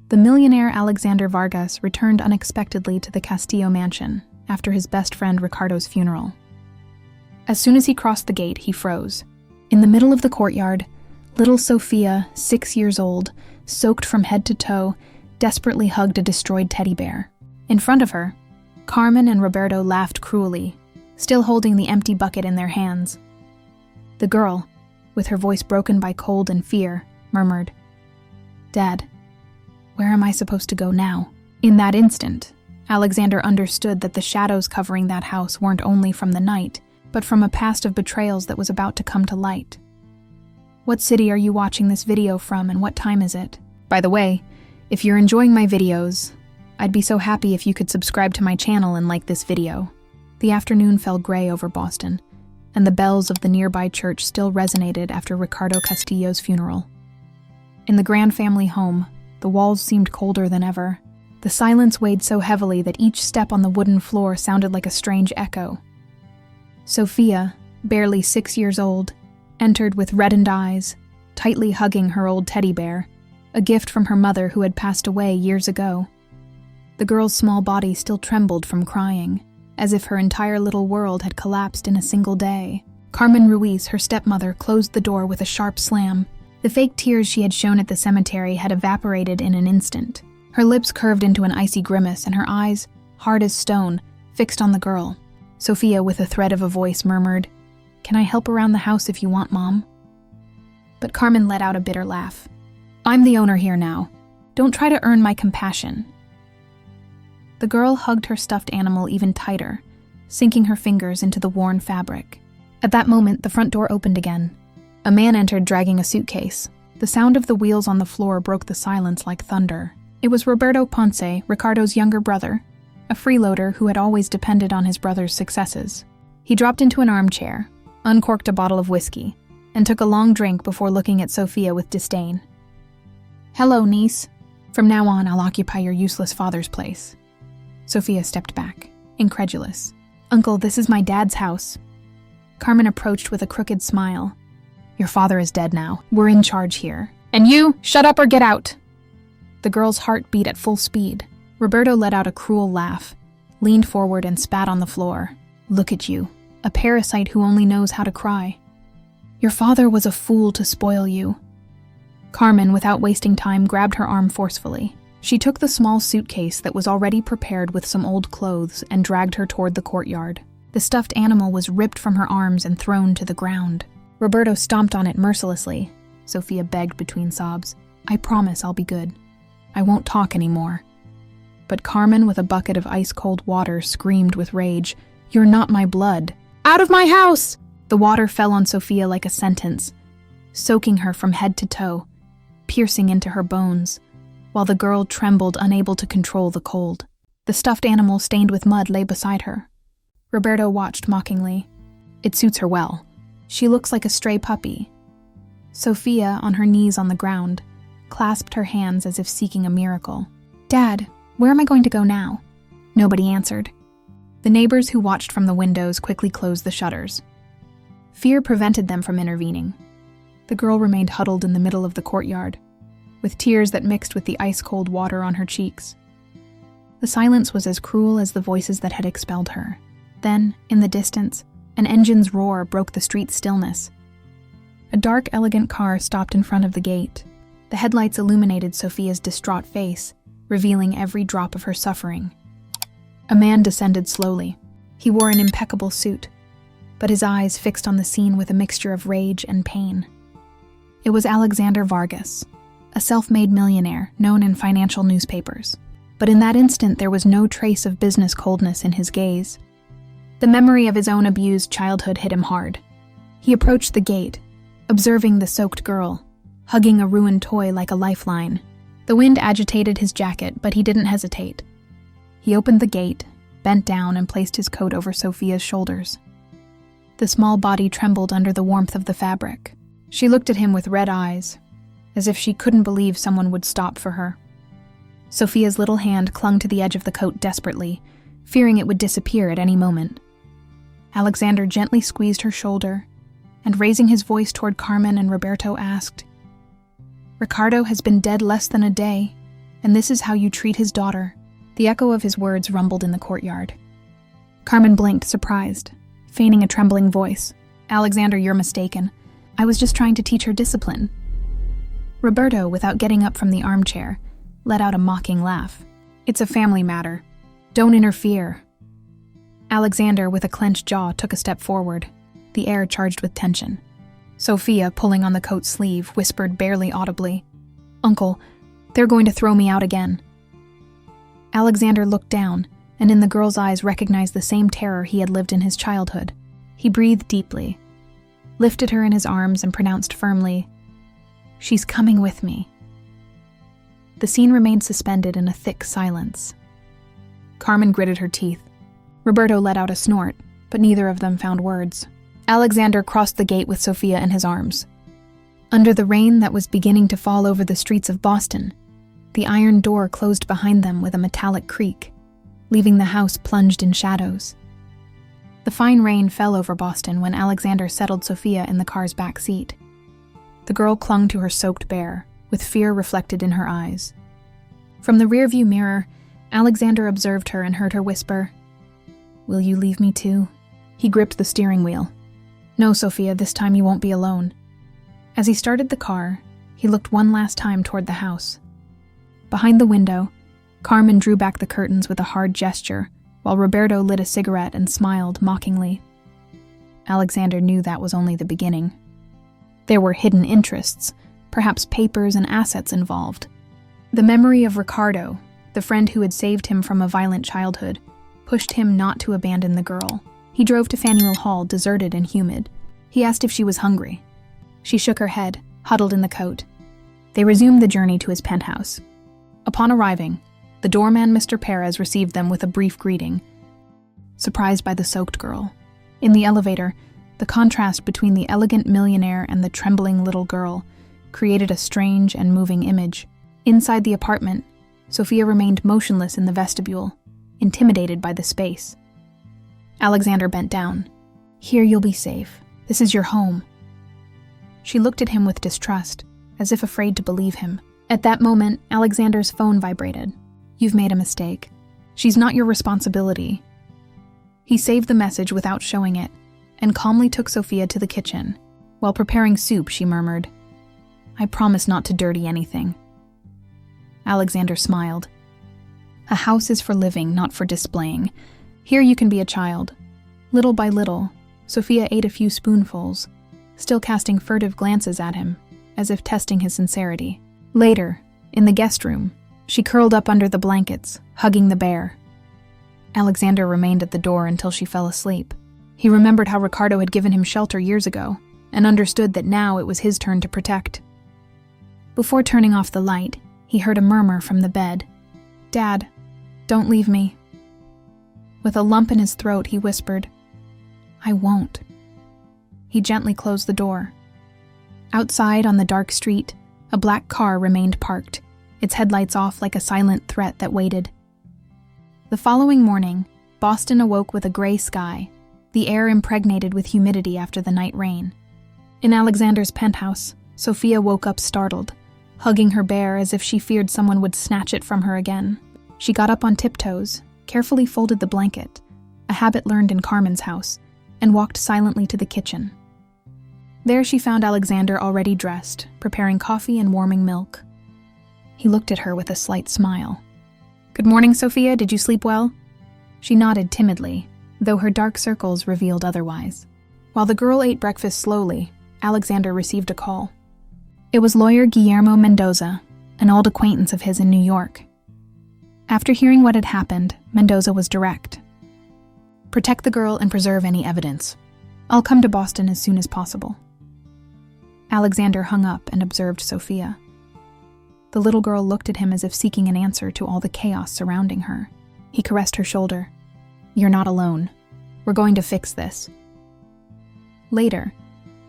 The millionaire Alexander Vargas returned unexpectedly to the Castillo mansion after his best friend Ricardo's funeral. As soon as he crossed the gate, he froze. In the middle of the courtyard, little Sofia, 6 years old, soaked from head to toe, desperately hugged a destroyed teddy bear. In front of her, Carmen and Roberto laughed cruelly, still holding the empty bucket in their hands. The girl, with her voice broken by cold and fear, murmured, "Dad, where am I supposed to go now?" In that instant, Alexander understood that the shadows covering that house weren't only from the night, but from a past of betrayals that was about to come to light. What city are you watching this video from, and what time is it? By the way, if you're enjoying my videos, I'd be so happy if you could subscribe to my channel and like this video. The afternoon fell gray over Boston, and the bells of the nearby church still resonated after Ricardo Castillo's funeral. In the Grand family home, the walls seemed colder than ever. The silence weighed so heavily that each step on the wooden floor sounded like a strange echo. Sofia, barely 6 years old, entered with reddened eyes, tightly hugging her old teddy bear, a gift from her mother who had passed away years ago. The girl's small body still trembled from crying, as if her entire little world had collapsed in a single day. Carmen Ruiz, her stepmother, closed the door with a sharp slam. The fake tears she had shown at the cemetery had evaporated in an instant. Her lips curved into an icy grimace, and her eyes, hard as stone, fixed on the girl. Sofia, with a thread of a voice, murmured, "Can I help around the house if you want, Mom?" But Carmen let out a bitter laugh. "I'm the owner here now. Don't try to earn my compassion." The girl hugged her stuffed animal even tighter, sinking her fingers into the worn fabric. At that moment, the front door opened again. A man entered dragging a suitcase. The sound of the wheels on the floor broke the silence like thunder. It was Roberto Ponce, Ricardo's younger brother, a freeloader who had always depended on his brother's successes. He dropped into an armchair, uncorked a bottle of whiskey, and took a long drink before looking at Sofia with disdain. "Hello, niece. From now on, I'll occupy your useless father's place." Sofia stepped back, incredulous. "Uncle, this is my dad's house." Carmen approached with a crooked smile. "Your father is dead now. We're in charge here. And you, shut up or get out!" The girl's heart beat at full speed. Roberto let out a cruel laugh, leaned forward and spat on the floor. "Look at you, a parasite who only knows how to cry. Your father was a fool to spoil you." Carmen, without wasting time, grabbed her arm forcefully. She took the small suitcase that was already prepared with some old clothes and dragged her toward the courtyard. The stuffed animal was ripped from her arms and thrown to the ground. Roberto stomped on it mercilessly. Sofia begged between sobs, "I promise I'll be good. I won't talk anymore." But Carmen, with a bucket of ice-cold water, screamed with rage, "You're not my blood. Out of my house!" The water fell on Sofia like a sentence, soaking her from head to toe, piercing into her bones, while the girl trembled, unable to control the cold. The stuffed animal stained with mud lay beside her. Roberto watched mockingly. "It suits her well. She looks like a stray puppy." Sofia, on her knees on the ground, clasped her hands as if seeking a miracle. "Dad, where am I going to go now?" Nobody answered. The neighbors who watched from the windows quickly closed the shutters. Fear prevented them from intervening. The girl remained huddled in the middle of the courtyard, with tears that mixed with the ice-cold water on her cheeks. The silence was as cruel as the voices that had expelled her. Then, in the distance, an engine's roar broke the street stillness. A dark, elegant car stopped in front of the gate. The headlights illuminated Sofia's distraught face, revealing every drop of her suffering. A man descended slowly. He wore an impeccable suit, but his eyes fixed on the scene with a mixture of rage and pain. It was Alexander Vargas, a self-made millionaire known in financial newspapers. But in that instant, there was no trace of business coldness in his gaze. The memory of his own abused childhood hit him hard. He approached the gate, observing the soaked girl, hugging a ruined toy like a lifeline. The wind agitated his jacket, but he didn't hesitate. He opened the gate, bent down, and placed his coat over Sofia's shoulders. The small body trembled under the warmth of the fabric. She looked at him with red eyes, as if she couldn't believe someone would stop for her. Sofia's little hand clung to the edge of the coat desperately, fearing it would disappear at any moment. Alexander gently squeezed her shoulder, and raising his voice toward Carmen and Roberto asked, "Ricardo has been dead less than a day. And this is how you treat his daughter." The echo of his words rumbled in the courtyard. Carmen blinked, surprised, feigning a trembling voice. "Alexander, you're mistaken. I was just trying to teach her discipline." Roberto, without getting up from the armchair, let out a mocking laugh. "It's a family matter. Don't interfere." Alexander, with a clenched jaw, took a step forward, the air charged with tension. Sofia, pulling on the coat sleeve, whispered barely audibly, "Uncle, they're going to throw me out again." Alexander looked down, and in the girl's eyes recognized the same terror he had lived in his childhood. He breathed deeply, lifted her in his arms, and pronounced firmly, "She's coming with me." The scene remained suspended in a thick silence. Carmen gritted her teeth. Roberto let out a snort, but neither of them found words. Alexander crossed the gate with Sofia in his arms. Under the rain that was beginning to fall over the streets of Boston, the iron door closed behind them with a metallic creak, leaving the house plunged in shadows. The fine rain fell over Boston when Alexander settled Sofia in the car's back seat. The girl clung to her soaked bear, with fear reflected in her eyes. From the rearview mirror, Alexander observed her and heard her whisper, "Will you leave me too?" He gripped the steering wheel. "No, Sofia, this time you won't be alone." As he started the car, he looked one last time toward the house. Behind the window, Carmen drew back the curtains with a hard gesture, while Roberto lit a cigarette and smiled mockingly. Alexander knew that was only the beginning. There were hidden interests, perhaps papers and assets involved. The memory of Ricardo, the friend who had saved him from a violent childhood, pushed him not to abandon the girl. He drove to Faneuil Hall, deserted and humid. He asked if she was hungry. She shook her head, huddled in the coat. They resumed the journey to his penthouse. Upon arriving, the doorman, Mr. Perez, received them with a brief greeting, surprised by the soaked girl. In the elevator, the contrast between the elegant millionaire and the trembling little girl created a strange and moving image. Inside the apartment, Sofia remained motionless in the vestibule, intimidated by the space. Alexander bent down. "Here you'll be safe. This is your home." She looked at him with distrust, as if afraid to believe him. At that moment, Alexander's phone vibrated. "You've made a mistake. She's not your responsibility." He saved the message without showing it, and calmly took Sofia to the kitchen. While preparing soup, she murmured, "I promise not to dirty anything." Alexander smiled. "A house is for living, not for displaying. Here you can be a child." Little by little, Sofia ate a few spoonfuls, still casting furtive glances at him, as if testing his sincerity. Later, in the guest room, she curled up under the blankets, hugging the bear. Alexander remained at the door until she fell asleep. He remembered how Ricardo had given him shelter years ago, and understood that now it was his turn to protect. Before turning off the light, he heard a murmur from the bed. "Dad, don't leave me." With a lump in his throat, he whispered, "I won't." He gently closed the door. Outside on the dark street, a black car remained parked, its headlights off like a silent threat that waited. The following morning, Boston awoke with a gray sky, the air impregnated with humidity after the night rain. In Alexander's penthouse, Sofia woke up startled, hugging her bear as if she feared someone would snatch it from her again. She got up on tiptoes, carefully folded the blanket, a habit learned in Carmen's house, and walked silently to the kitchen. There she found Alexander already dressed, preparing coffee and warming milk. He looked at her with a slight smile. "Good morning, Sofia. Did you sleep well?" She nodded timidly, though her dark circles revealed otherwise. While the girl ate breakfast slowly, Alexander received a call. It was lawyer Guillermo Mendoza, an old acquaintance of his in New York. After hearing what had happened, Mendoza was direct. "Protect the girl and preserve any evidence. I'll come to Boston as soon as possible." Alexander hung up and observed Sofia. The little girl looked at him as if seeking an answer to all the chaos surrounding her. He caressed her shoulder. "You're not alone. We're going to fix this." Later,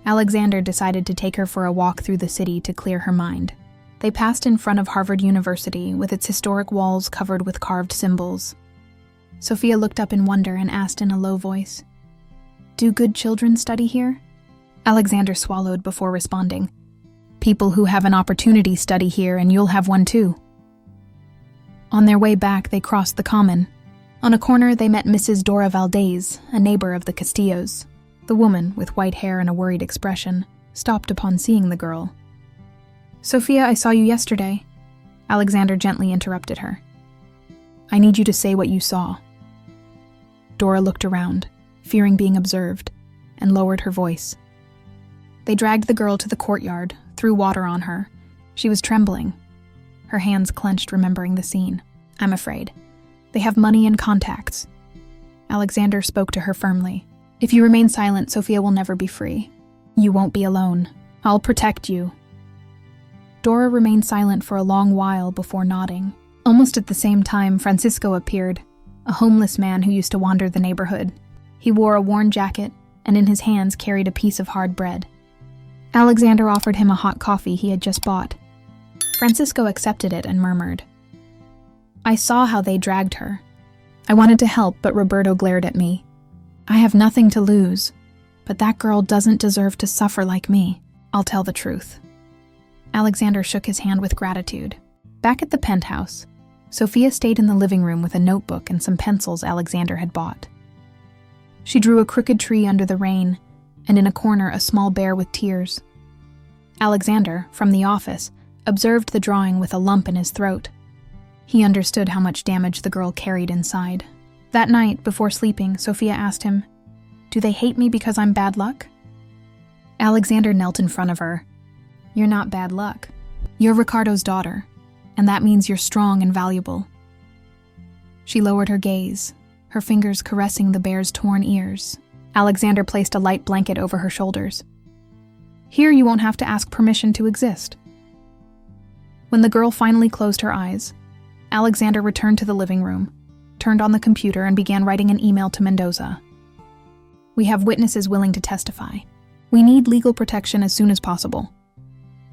Alexander decided to take her for a walk through the city to clear her mind. They passed in front of Harvard University with its historic walls covered with carved symbols. Sofia looked up in wonder and asked in a low voice, "Do good children study here?" Alexander swallowed before responding, "People who have an opportunity study here, and you'll have one too." On their way back, they crossed the common. On a corner, they met Mrs. Dora Valdez, a neighbor of the Castillos. The woman, with white hair and a worried expression, stopped upon seeing the girl. "Sofia, I saw you yesterday." Alexander gently interrupted her. "I need you to say what you saw." Dora looked around, fearing being observed, and lowered her voice. They dragged the girl to the courtyard, threw water on her. She was trembling. Her hands clenched, remembering the scene. "I'm afraid. They have money and contacts." Alexander spoke to her firmly. "If you remain silent, Sofia will never be free. You won't be alone. I'll protect you." Dora remained silent for a long while before nodding. Almost at the same time, Francisco appeared, a homeless man who used to wander the neighborhood. He wore a worn jacket and in his hands carried a piece of hard bread. Alexander offered him a hot coffee he had just bought. Francisco accepted it and murmured, "I saw how they dragged her. I wanted to help, but Roberto glared at me. I have nothing to lose, but that girl doesn't deserve to suffer like me. I'll tell the truth." Alexander shook his hand with gratitude. Back at the penthouse, Sofia stayed in the living room with a notebook and some pencils Alexander had bought. She drew a crooked tree under the rain, and in a corner a small bear with tears. Alexander, from the office, observed the drawing with a lump in his throat. He understood how much damage the girl carried inside. That night, before sleeping, Sofia asked him, "Do they hate me because I'm bad luck?" Alexander knelt in front of her. "You're not bad luck. You're Ricardo's daughter, and that means you're strong and valuable." She lowered her gaze, her fingers caressing the bear's torn ears. Alexander placed a light blanket over her shoulders. "Here you won't have to ask permission to exist." When the girl finally closed her eyes, Alexander returned to the living room, turned on the computer, and began writing an email to Mendoza. "We have witnesses willing to testify. We need legal protection as soon as possible."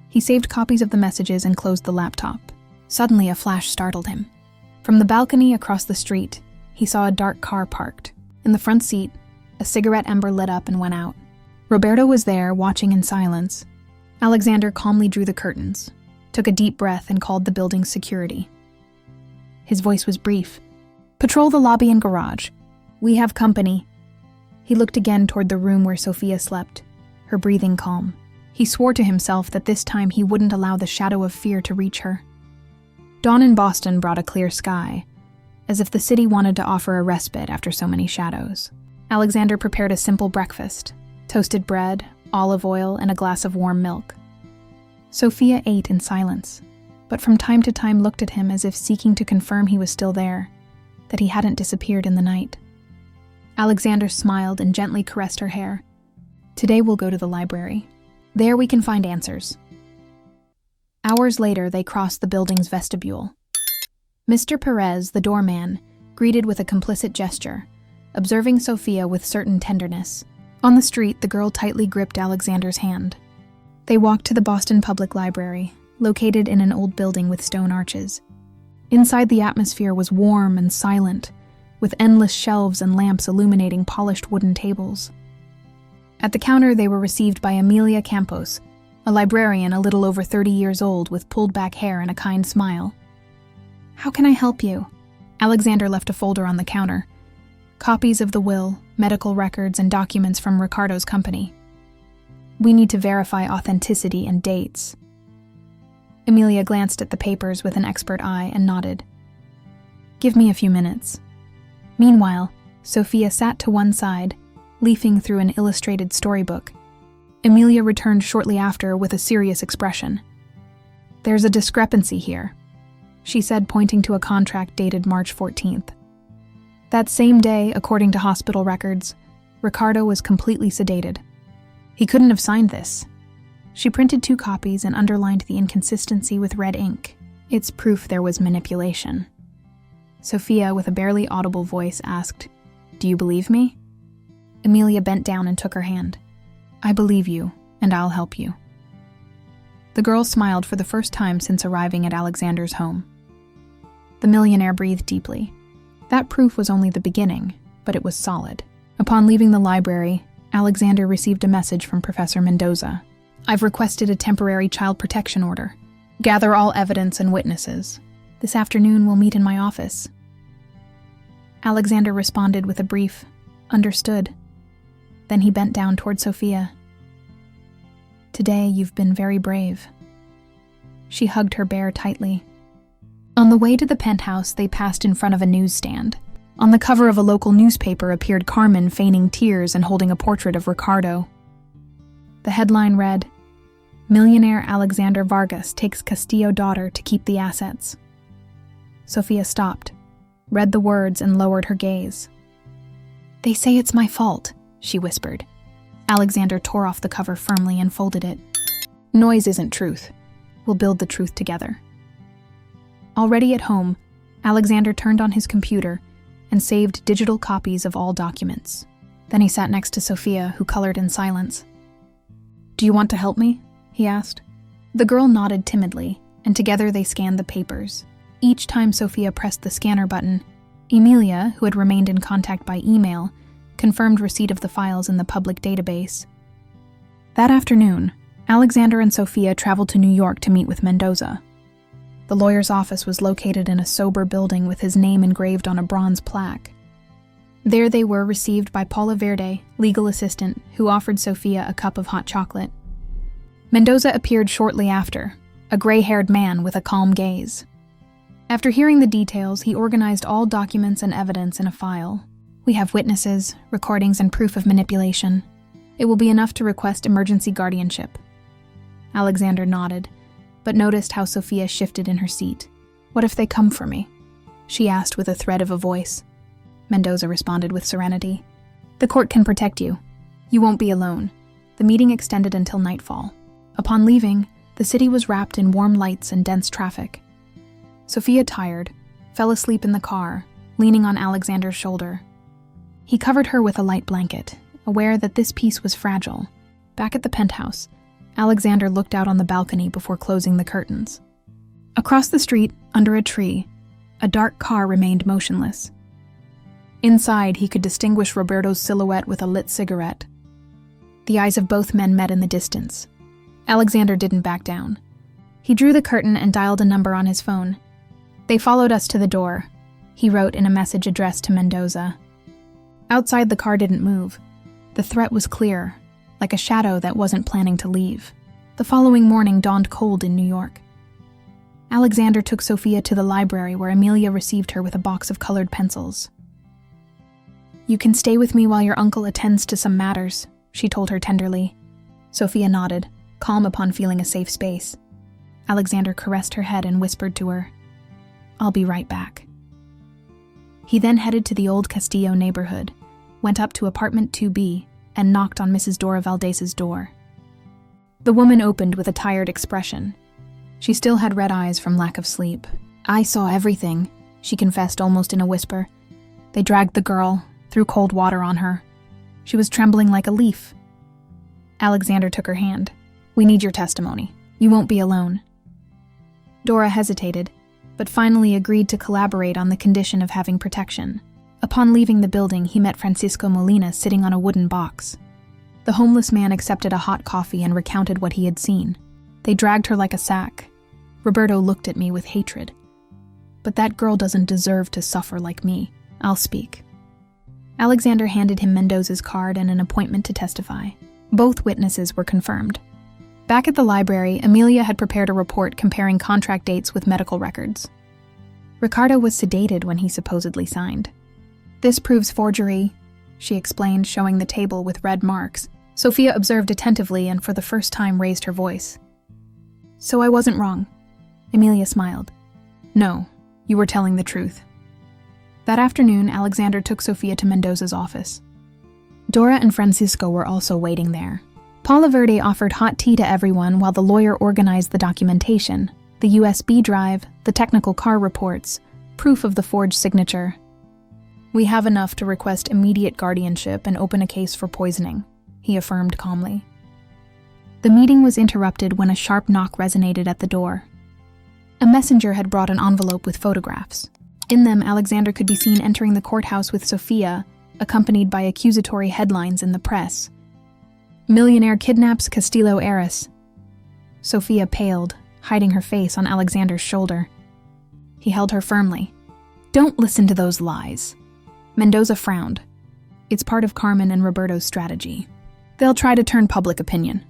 He saved copies of the messages and closed the laptop. Suddenly, a flash startled him. From the balcony across the street, he saw a dark car parked. In the front seat, a cigarette ember lit up and went out. Roberto was there, watching in silence. Alexander calmly drew the curtains, took a deep breath, and called the building's security. His voice was brief. "Patrol the lobby and garage. We have company." He looked again toward the room where Sofia slept, her breathing calm. He swore to himself that this time he wouldn't allow the shadow of fear to reach her. Dawn in Boston brought a clear sky, as if the city wanted to offer a respite after so many shadows. Alexander prepared a simple breakfast: toasted bread, olive oil, and a glass of warm milk. Sofia ate in silence, but from time to time looked at him as if seeking to confirm he was still there, that he hadn't disappeared in the night. Alexander smiled and gently caressed her hair. "Today we'll go to the library. There we can find answers." Hours later, they crossed the building's vestibule. Mr. Perez, the doorman, greeted with a complicit gesture, observing Sofia with certain tenderness. On the street, the girl tightly gripped Alexander's hand. They walked to the Boston Public Library, located in an old building with stone arches. Inside, the atmosphere was warm and silent, with endless shelves and lamps illuminating polished wooden tables. At the counter, they were received by Emilia Campos, a librarian a little over 30 years old with pulled-back hair and a kind smile. "How can I help you?" Alexander left a folder on the counter. Copies of the will, medical records, and documents from Ricardo's company. "We need to verify authenticity and dates." Emilia glanced at the papers with an expert eye and nodded. "Give me a few minutes." Meanwhile, Sofia sat to one side, leafing through an illustrated storybook. Emilia returned shortly after with a serious expression. "There's a discrepancy here," she said, pointing to a contract dated March 14th. That same day, according to hospital records, Ricardo was completely sedated. He couldn't have signed this. She printed 2 copies and underlined the inconsistency with red ink. "It's proof there was manipulation." Sofia, with a barely audible voice, asked, "Do you believe me?" Emilia bent down and took her hand. "I believe you, and I'll help you." The girl smiled for the first time since arriving at Alexander's home. The millionaire breathed deeply. That proof was only the beginning, but it was solid. Upon leaving the library, Alexander received a message from Professor Mendoza. "I've requested a temporary child protection order. Gather all evidence and witnesses. This afternoon we'll meet in my office." Alexander responded with a brief, "Understood." Then he bent down toward Sofia. "Today you've been very brave." She hugged her bear tightly. On the way to the penthouse, they passed in front of a newsstand. On the cover of a local newspaper appeared Carmen feigning tears and holding a portrait of Ricardo. The headline read, "Millionaire Alexander Vargas takes Castillo daughter to keep the assets." Sofia stopped, read the words, and lowered her gaze. "They say it's my fault," she whispered. Alexander tore off the cover firmly and folded it. "Noise isn't truth. We'll build the truth together." Already at home, Alexander turned on his computer and saved digital copies of all documents. Then he sat next to Sofia, who colored in silence. "Do you want to help me?" he asked. The girl nodded timidly, and together they scanned the papers. Each time Sofia pressed the scanner button, Emilia, who had remained in contact by email, confirmed receipt of the files in the public database. That afternoon, Alexander and Sofia traveled to New York to meet with Mendoza. The lawyer's office was located in a sober building with his name engraved on a bronze plaque. There they were received by Paula Verde, legal assistant, who offered Sofia a cup of hot chocolate. Mendoza appeared shortly after, a gray-haired man with a calm gaze. After hearing the details, he organized all documents and evidence in a file. "We have witnesses, recordings, and proof of manipulation. It will be enough to request emergency guardianship." Alexander nodded, but noticed how Sofia shifted in her seat. "What if they come for me?" she asked with a thread of a voice. Mendoza responded with serenity. "The court can protect you. You won't be alone." The meeting extended until nightfall. Upon leaving, the city was wrapped in warm lights and dense traffic. Sofia, tired, fell asleep in the car, leaning on Alexander's shoulder. He covered her with a light blanket, aware that this peace was fragile. Back at the penthouse, Alexander looked out on the balcony before closing the curtains. Across the street, under a tree, a dark car remained motionless. Inside, he could distinguish Roberto's silhouette with a lit cigarette. The eyes of both men met in the distance. Alexander didn't back down. He drew the curtain and dialed a number on his phone. "They followed us to the door," he wrote in a message addressed to Mendoza. Outside, the car didn't move. The threat was clear, like a shadow that wasn't planning to leave. The following morning dawned cold in New York. Alexander took Sofia to the library where Emilia received her with a box of colored pencils. "You can stay with me while your uncle attends to some matters," she told her tenderly. Sofia nodded, calm upon feeling a safe space. Alexander caressed her head and whispered to her, "I'll be right back." He then headed to the old Castillo neighborhood, went up to apartment 2B, and knocked on Mrs. Dora Valdez's door. The woman opened with a tired expression. She still had red eyes from lack of sleep. "I saw everything," she confessed almost in a whisper. "They dragged the girl, threw cold water on her. She was trembling like a leaf." Alexander took her hand. "We need your testimony. You won't be alone." Dora hesitated, but finally agreed to collaborate on the condition of having protection. Upon leaving the building, he met Francisco Molina sitting on a wooden box. The homeless man accepted a hot coffee and recounted what he had seen. "They dragged her like a sack. Roberto looked at me with hatred. But that girl doesn't deserve to suffer like me. I'll speak." Alexander handed him Mendoza's card and an appointment to testify. Both witnesses were confirmed. Back at the library, Emilia had prepared a report comparing contract dates with medical records. Ricardo was sedated when he supposedly signed. "This proves forgery," she explained, showing the table with red marks. Sofia observed attentively and for the first time raised her voice. "So I wasn't wrong." Emilia smiled. "No, you were telling the truth." That afternoon, Alexander took Sofia to Mendoza's office. Dora and Francisco were also waiting there. Paula Verde offered hot tea to everyone while the lawyer organized the documentation, the USB drive, the technical car reports, proof of the forged signature. "We have enough to request immediate guardianship and open a case for poisoning," he affirmed calmly. The meeting was interrupted when a sharp knock resonated at the door. A messenger had brought an envelope with photographs. In them, Alexander could be seen entering the courthouse with Sofia, accompanied by accusatory headlines in the press. "Millionaire kidnaps Castillo heiress." Sofia paled, hiding her face on Alexander's shoulder. He held her firmly. "Don't listen to those lies." Mendoza frowned. It's part of Carmen and Roberto's strategy. They'll try to turn public opinion.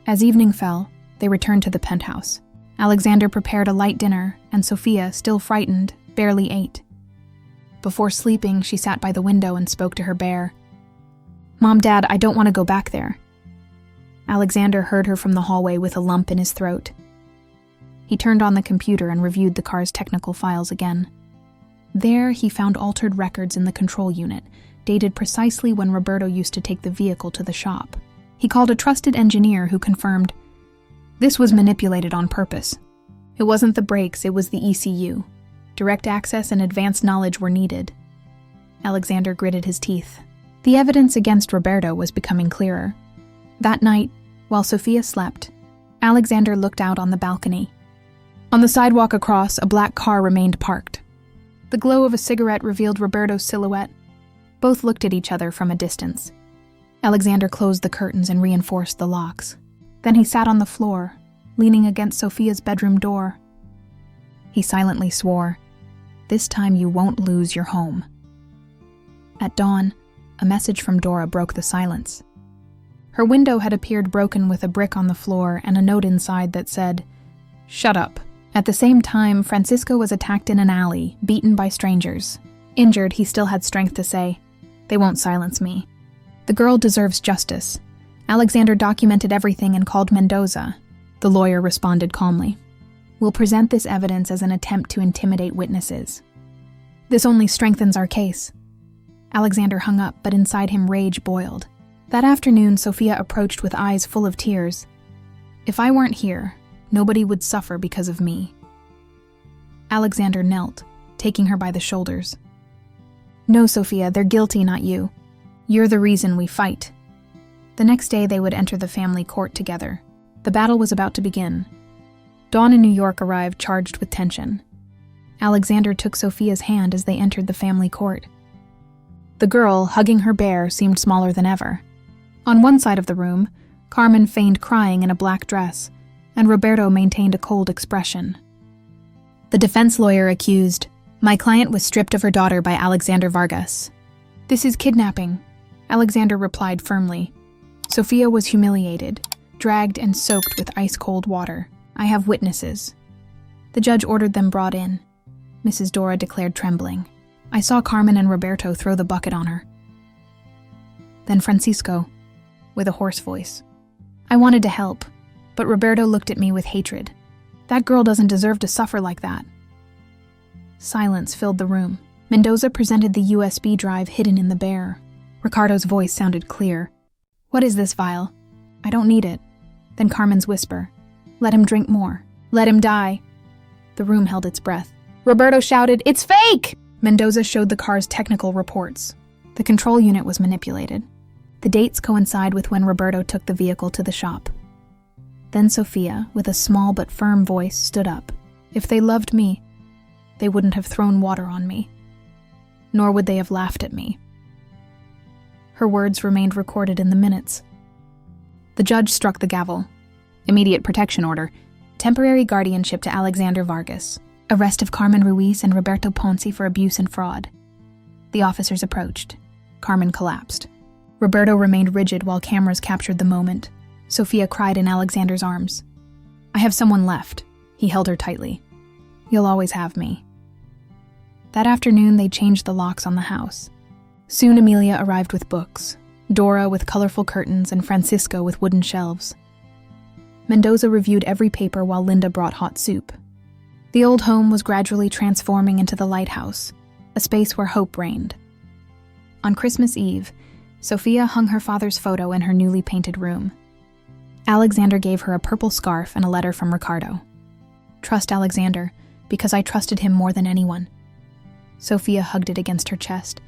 As evening fell, they returned to the penthouse. Alexander prepared a light dinner, and Sofia, still frightened, barely ate. Before sleeping, she sat by the window and spoke to her bear. "Mom, Dad, I don't want to go back there." Alexander heard her from the hallway with a lump in his throat. He turned on the computer and reviewed the car's technical files again. There, he found altered records in the control unit, dated precisely when Roberto used to take the vehicle to the shop. He called a trusted engineer who confirmed, this was manipulated on purpose. It wasn't the brakes, it was the ECU. Direct access and advanced knowledge were needed. Alexander gritted his teeth. The evidence against Roberto was becoming clearer. That night, while Sofia slept, Alexander looked out on the balcony. On the sidewalk across, a black car remained parked. The glow of a cigarette revealed Roberto's silhouette. Both looked at each other from a distance. Alexander closed the curtains and reinforced the locks. Then he sat on the floor, leaning against Sofia's bedroom door. He silently swore, "This time you won't lose your home." At dawn, a message from Dora broke the silence. Her window had appeared broken with a brick on the floor and a note inside that said, "Shut up." At the same time, Francisco was attacked in an alley, beaten by strangers. Injured, he still had strength to say, "They won't silence me." The girl deserves justice. Alexander documented everything and called Mendoza. The lawyer responded calmly. "We'll present this evidence as an attempt to intimidate witnesses. This only strengthens our case." Alexander hung up, but inside him rage boiled. That afternoon, Sofia approached with eyes full of tears. "If I weren't here, nobody would suffer because of me." Alexander knelt, taking her by the shoulders. "No, Sofia, they're guilty, not you. You're the reason we fight." The next day, they would enter the family court together. The battle was about to begin. Dawn in New York arrived charged with tension. Alexander took Sofia's hand as they entered the family court. The girl, hugging her bear, seemed smaller than ever. On one side of the room, Carmen feigned crying in a black dress, and Roberto maintained a cold expression. The defense lawyer accused, "My client was stripped of her daughter by Alexander Vargas." "This is kidnapping," Alexander replied firmly. Sofia was humiliated, dragged and soaked with ice-cold water. "I have witnesses." The judge ordered them brought in. Mrs. Dora declared, trembling, "I saw Carmen and Roberto throw the bucket on her." Then Francisco, with a hoarse voice, "I wanted to help, but Roberto looked at me with hatred. That girl doesn't deserve to suffer like that." Silence filled the room. Mendoza presented the USB drive hidden in the bear. Ricardo's voice sounded clear. "What is this vial? I don't need it." Then Carmen's whisper, "Let him drink more. Let him die." The room held its breath. Roberto shouted, "It's fake!" Mendoza showed the car's technical reports. The control unit was manipulated. The dates coincide with when Roberto took the vehicle to the shop. Then Sofia, with a small but firm voice, stood up. "If they loved me, they wouldn't have thrown water on me. Nor would they have laughed at me." Her words remained recorded in the minutes. The judge struck the gavel. Immediate protection order. Temporary guardianship to Alexander Vargas. Arrest of Carmen Ruiz and Roberto Ponce for abuse and fraud. The officers approached. Carmen collapsed. Roberto remained rigid while cameras captured the moment. Sofia cried in Alexander's arms. "I have someone left." He held her tightly. "You'll always have me." That afternoon, they changed the locks on the house. Soon Amelia arrived with books, Dora with colorful curtains, and Francisco with wooden shelves. Mendoza reviewed every paper while Linda brought hot soup. The old home was gradually transforming into the lighthouse, a space where hope reigned. On Christmas Eve, Sofia hung her father's photo in her newly painted room. Alexander gave her a purple scarf and a letter from Ricardo. "Trust Alexander, because I trusted him more than anyone." Sofia hugged it against her chest.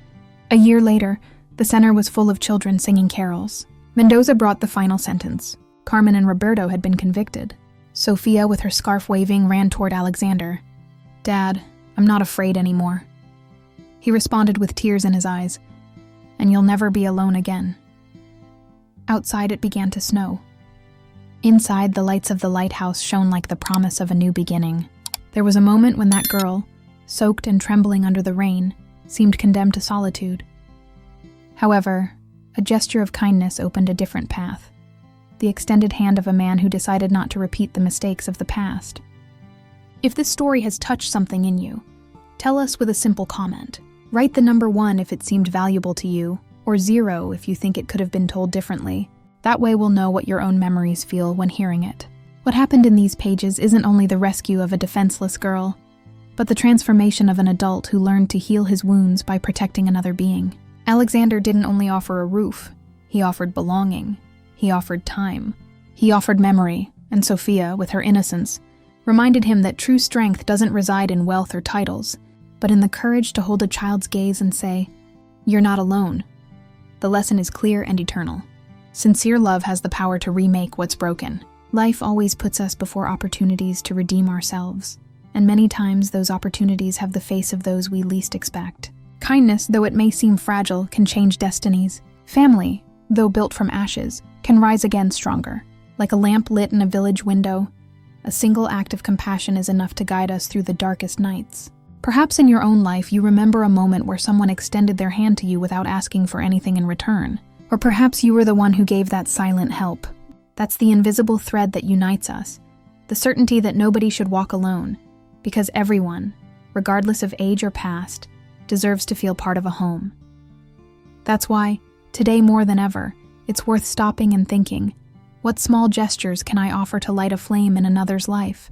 A year later, the center was full of children singing carols. Mendoza brought the final sentence. Carmen and Roberto had been convicted. Sofia, with her scarf waving, ran toward Alexander. "Dad, I'm not afraid anymore." He responded with tears in his eyes, "And you'll never be alone again." Outside, it began to snow. Inside, the lights of the lighthouse shone like the promise of a new beginning. There was a moment when that girl, soaked and trembling under the rain, seemed condemned to solitude. However, a gesture of kindness opened a different path, the extended hand of a man who decided not to repeat the mistakes of the past. If this story has touched something in you, tell us with a simple comment. Write the number 1 if it seemed valuable to you, or 0 if you think it could have been told differently. That way we'll know what your own memories feel when hearing it. What happened in these pages isn't only the rescue of a defenseless girl, but the transformation of an adult who learned to heal his wounds by protecting another being. Alexander didn't only offer a roof, he offered belonging, he offered time, he offered memory, and Sofia, with her innocence, reminded him that true strength doesn't reside in wealth or titles, but in the courage to hold a child's gaze and say, "You're not alone." The lesson is clear and eternal. Sincere love has the power to remake what's broken. Life always puts us before opportunities to redeem ourselves, and many times those opportunities have the face of those we least expect. Kindness, though it may seem fragile, can change destinies. Family, though built from ashes, can rise again stronger. Like a lamp lit in a village window, a single act of compassion is enough to guide us through the darkest nights. Perhaps in your own life you remember a moment where someone extended their hand to you without asking for anything in return. Or perhaps you were the one who gave that silent help. That's the invisible thread that unites us, the certainty that nobody should walk alone, because everyone, regardless of age or past, deserves to feel part of a home. That's why, today more than ever, it's worth stopping and thinking, what small gestures can I offer to light a flame in another's life?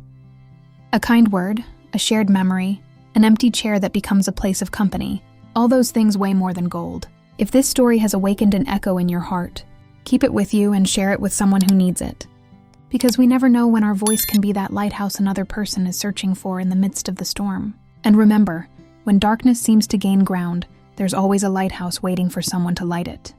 A kind word, a shared memory, an empty chair that becomes a place of company, all those things weigh more than gold. If this story has awakened an echo in your heart, keep it with you and share it with someone who needs it. Because we never know when our voice can be that lighthouse another person is searching for in the midst of the storm. And remember, when darkness seems to gain ground, there's always a lighthouse waiting for someone to light it.